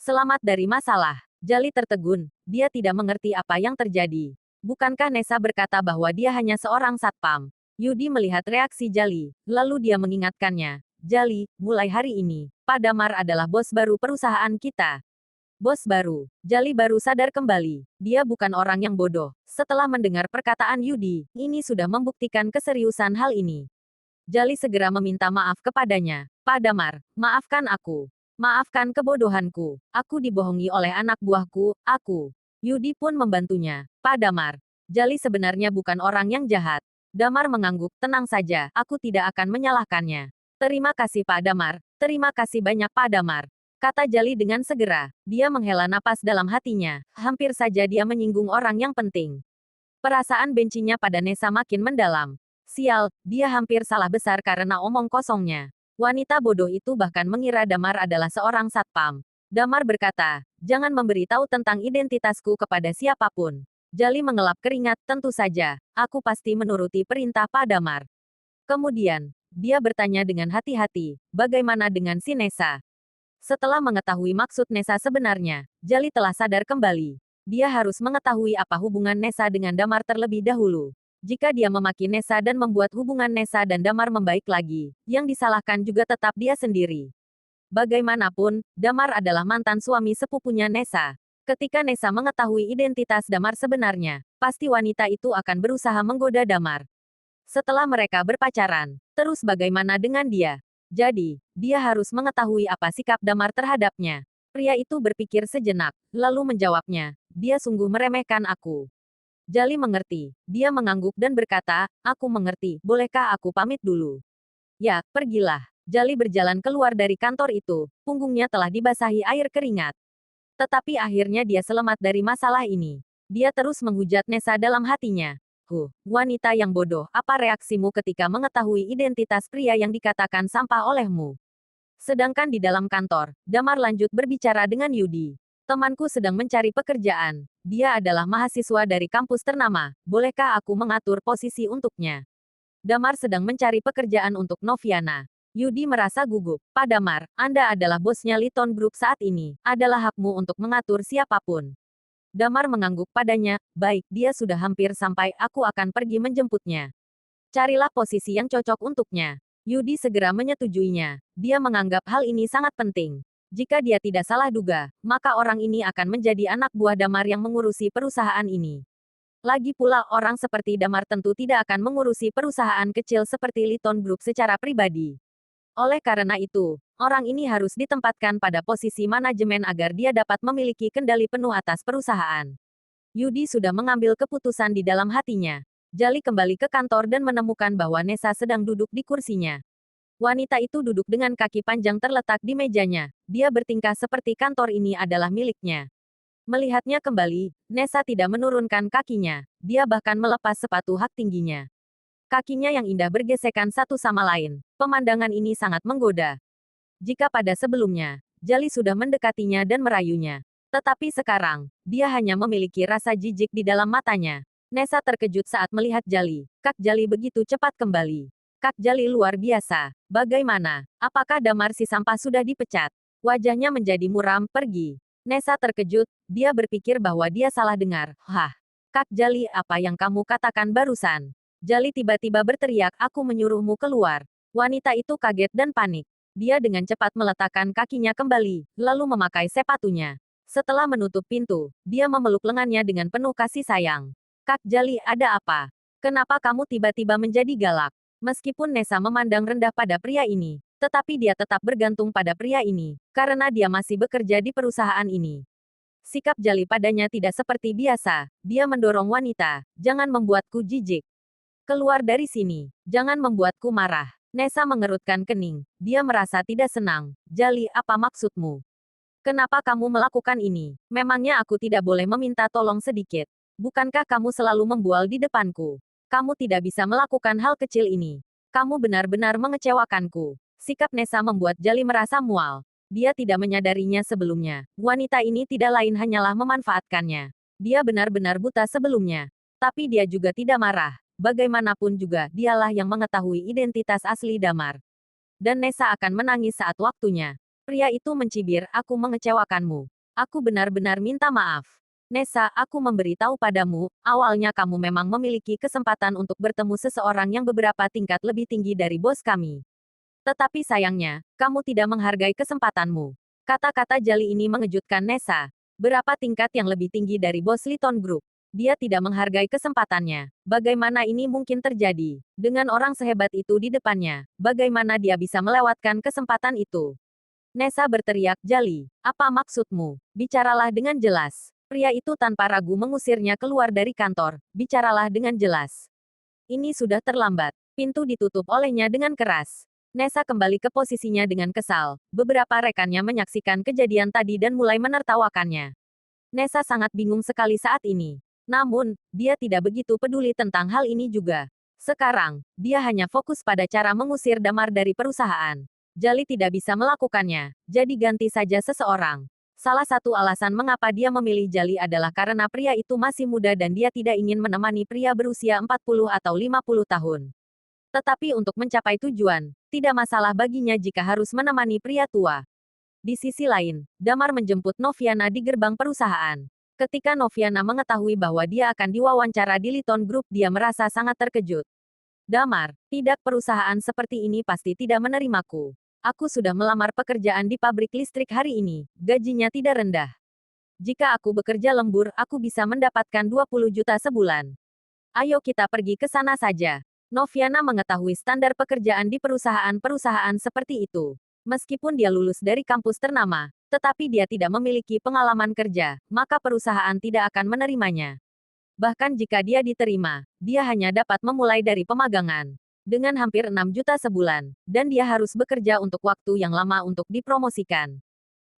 Selamat dari masalah. Jali tertegun, dia tidak mengerti apa yang terjadi. Bukankah Nessa berkata bahwa dia hanya seorang satpam? Yudi melihat reaksi Jali, lalu dia mengingatkannya. Jali, mulai hari ini, Pak Damar adalah bos baru perusahaan kita. Bos baru. Jali baru sadar kembali. Dia bukan orang yang bodoh. Setelah mendengar perkataan Yudi, ini sudah membuktikan keseriusan hal ini. Jali segera meminta maaf kepadanya. Pak Damar, maafkan aku. Maafkan kebodohanku. Aku dibohongi oleh anak buahku, aku. Yudi pun membantunya. Pak Damar. Jali sebenarnya bukan orang yang jahat. Damar mengangguk, tenang saja, aku tidak akan menyalahkannya. Terima kasih Pak Damar. Terima kasih banyak Pak Damar. Kata Jali dengan segera. Dia menghela napas dalam hatinya. Hampir saja dia menyinggung orang yang penting. Perasaan bencinya pada Nessa makin mendalam. Sial, dia hampir salah besar karena omong kosongnya. Wanita bodoh itu bahkan mengira Damar adalah seorang satpam. Damar berkata, jangan memberitahu tentang identitasku kepada siapapun. Jali mengelap keringat, tentu saja. Aku pasti menuruti perintah Pak Damar. Kemudian, dia bertanya dengan hati-hati, bagaimana dengan si Nessa? Setelah mengetahui maksud Nessa sebenarnya, Jali telah sadar kembali. Dia harus mengetahui apa hubungan Nessa dengan Damar terlebih dahulu. Jika dia memaki Nessa dan membuat hubungan Nessa dan Damar membaik lagi, yang disalahkan juga tetap dia sendiri. Bagaimanapun, Damar adalah mantan suami sepupunya Nessa. Ketika Nessa mengetahui identitas Damar sebenarnya, pasti wanita itu akan berusaha menggoda Damar. Setelah mereka berpacaran, terus bagaimana dengan dia? Jadi, dia harus mengetahui apa sikap Damar terhadapnya. Pria itu berpikir sejenak, lalu menjawabnya, dia sungguh meremehkan aku. Jali mengerti. Dia mengangguk dan berkata, aku mengerti, bolehkah aku pamit dulu? Ya, pergilah. Jali berjalan keluar dari kantor itu, punggungnya telah dibasahi air keringat. Tetapi akhirnya dia selamat dari masalah ini. Dia terus menghujat Nessa dalam hatinya. Wanita yang bodoh, apa reaksimu ketika mengetahui identitas pria yang dikatakan sampah olehmu? Sedangkan di dalam kantor, Damar lanjut berbicara dengan Yudi. Temanku sedang mencari pekerjaan. Dia adalah mahasiswa dari kampus ternama. Bolehkah aku mengatur posisi untuknya? Damar sedang mencari pekerjaan untuk Noviana. Yudi merasa gugup. Pak Damar, Anda adalah bosnya Liton Group saat ini. Adalah hakmu untuk mengatur siapapun. Damar mengangguk padanya. Baik, dia sudah hampir sampai. Aku akan pergi menjemputnya. Carilah posisi yang cocok untuknya. Yudi segera menyetujuinya. Dia menganggap hal ini sangat penting. Jika dia tidak salah duga, maka orang ini akan menjadi anak buah Damar yang mengurusi perusahaan ini. Lagi pula orang seperti Damar tentu tidak akan mengurusi perusahaan kecil seperti Liton Group secara pribadi. Oleh karena itu, orang ini harus ditempatkan pada posisi manajemen agar dia dapat memiliki kendali penuh atas perusahaan. Yudi sudah mengambil keputusan di dalam hatinya. Jali kembali ke kantor dan menemukan bahwa Nessa sedang duduk di kursinya. Wanita itu duduk dengan kaki panjang terletak di mejanya. Dia bertingkah seperti kantor ini adalah miliknya. Melihatnya kembali, Nessa tidak menurunkan kakinya. Dia bahkan melepas sepatu hak tingginya. Kakinya yang indah bergesekan satu sama lain. Pemandangan ini sangat menggoda. Jika pada sebelumnya, Jali sudah mendekatinya dan merayunya. Tetapi sekarang, dia hanya memiliki rasa jijik di dalam matanya. Nessa terkejut saat melihat Jali. Kak Jali begitu cepat kembali. Kak Jali luar biasa. Bagaimana? Apakah Damar si sampah sudah dipecat? Wajahnya menjadi muram, pergi. Nessa terkejut, dia berpikir bahwa dia salah dengar. Hah? Kak Jali, apa yang kamu katakan barusan? Jali tiba-tiba berteriak, aku menyuruhmu keluar. Wanita itu kaget dan panik. Dia dengan cepat meletakkan kakinya kembali, lalu memakai sepatunya. Setelah menutup pintu, dia memeluk lengannya dengan penuh kasih sayang. Kak Jali, ada apa? Kenapa kamu tiba-tiba menjadi galak? Meskipun Nessa memandang rendah pada pria ini, tetapi dia tetap bergantung pada pria ini, karena dia masih bekerja di perusahaan ini. Sikap Jali padanya tidak seperti biasa. Dia mendorong wanita, jangan membuatku jijik. Keluar dari sini, jangan membuatku marah. Nessa mengerutkan kening. Dia merasa tidak senang. Jali, apa maksudmu? Kenapa kamu melakukan ini? Memangnya aku tidak boleh meminta tolong sedikit? Bukankah kamu selalu membual di depanku? Kamu tidak bisa melakukan hal kecil ini. Kamu benar-benar mengecewakanku. Sikap Nessa membuat Jali merasa mual. Dia tidak menyadarinya sebelumnya. Wanita ini tidak lain hanyalah memanfaatkannya. Dia benar-benar buta sebelumnya. Tapi dia juga tidak marah. Bagaimanapun juga, dialah yang mengetahui identitas asli Damar. Dan Nessa akan menangis saat waktunya. Pria itu mencibir, aku mengecewakanmu. Aku benar-benar minta maaf. Nessa, aku memberitahu padamu, awalnya kamu memang memiliki kesempatan untuk bertemu seseorang yang beberapa tingkat lebih tinggi dari bos kami. Tetapi sayangnya, kamu tidak menghargai kesempatanmu. Kata-kata Jali ini mengejutkan Nessa. Berapa tingkat yang lebih tinggi dari bos Liton Group? Dia tidak menghargai kesempatannya. Bagaimana ini mungkin terjadi? Dengan orang sehebat itu di depannya, bagaimana dia bisa melewatkan kesempatan itu? Nessa berteriak, Jali, apa maksudmu? Bicaralah dengan jelas. Pria itu tanpa ragu mengusirnya keluar dari kantor. Bicaralah dengan jelas. Ini sudah terlambat. Pintu ditutup olehnya dengan keras. Nessa kembali ke posisinya dengan kesal. Beberapa rekannya menyaksikan kejadian tadi dan mulai menertawakannya. Nessa sangat bingung sekali saat ini. Namun, dia tidak begitu peduli tentang hal ini juga. Sekarang, dia hanya fokus pada cara mengusir Damar dari perusahaan. Jali tidak bisa melakukannya, jadi ganti saja seseorang. Salah satu alasan mengapa dia memilih Jali adalah karena pria itu masih muda dan dia tidak ingin menemani pria berusia 40 atau 50 tahun. Tetapi untuk mencapai tujuan, tidak masalah baginya jika harus menemani pria tua. Di sisi lain, Damar menjemput Noviana di gerbang perusahaan. Ketika Noviana mengetahui bahwa dia akan diwawancara di Liton Group, dia merasa sangat terkejut. Damar, tidak, perusahaan seperti ini pasti tidak menerimaku. Aku sudah melamar pekerjaan di pabrik listrik hari ini, gajinya tidak rendah. Jika aku bekerja lembur, aku bisa mendapatkan 20 juta sebulan. Ayo kita pergi ke sana saja. Noviana mengetahui standar pekerjaan di perusahaan-perusahaan seperti itu. Meskipun dia lulus dari kampus ternama, tetapi dia tidak memiliki pengalaman kerja, maka perusahaan tidak akan menerimanya. Bahkan jika dia diterima, dia hanya dapat memulai dari pemagangan. Dengan hampir 6 juta sebulan, dan dia harus bekerja untuk waktu yang lama untuk dipromosikan.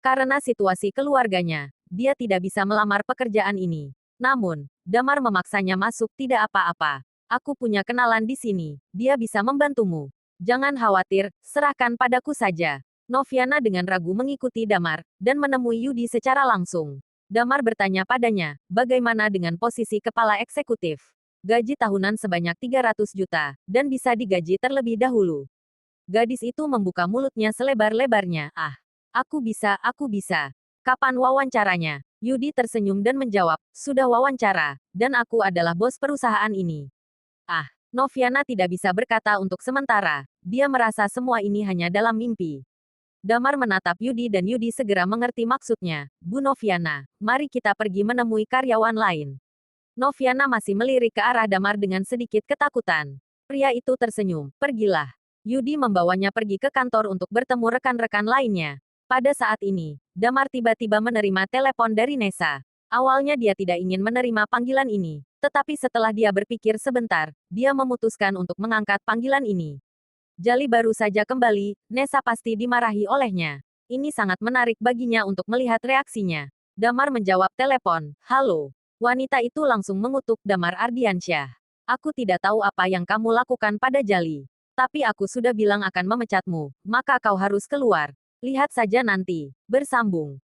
Karena situasi keluarganya, dia tidak bisa melamar pekerjaan ini. Namun, Damar memaksanya masuk, tidak apa-apa. Aku punya kenalan di sini, dia bisa membantumu. Jangan khawatir, serahkan padaku saja. Noviana dengan ragu mengikuti Damar, dan menemui Yudi secara langsung. Damar bertanya padanya, bagaimana dengan posisi kepala eksekutif? Gaji tahunan sebanyak 300 juta, dan bisa digaji terlebih dahulu. Gadis itu membuka mulutnya selebar-lebarnya. Ah, aku bisa, aku bisa. Kapan wawancaranya? Yudi tersenyum dan menjawab, sudah wawancara, dan aku adalah bos perusahaan ini. Ah, Noviana tidak bisa berkata untuk sementara. Dia merasa semua ini hanya dalam mimpi. Damar menatap Yudi dan Yudi segera mengerti maksudnya. Bu Noviana, mari kita pergi menemui karyawan lain. Noviana masih melirik ke arah Damar dengan sedikit ketakutan. Pria itu tersenyum, pergilah. Yudi membawanya pergi ke kantor untuk bertemu rekan-rekan lainnya. Pada saat ini, Damar tiba-tiba menerima telepon dari Nessa. Awalnya dia tidak ingin menerima panggilan ini, tetapi setelah dia berpikir sebentar, dia memutuskan untuk mengangkat panggilan ini. Jali baru saja kembali, Nessa pasti dimarahi olehnya. Ini sangat menarik baginya untuk melihat reaksinya. Damar menjawab telepon, halo. Wanita itu langsung mengutuk Damar Ardiansyah. Aku tidak tahu apa yang kamu lakukan pada Jali. Tapi aku sudah bilang akan memecatmu, maka kau harus keluar. Lihat saja nanti. Bersambung.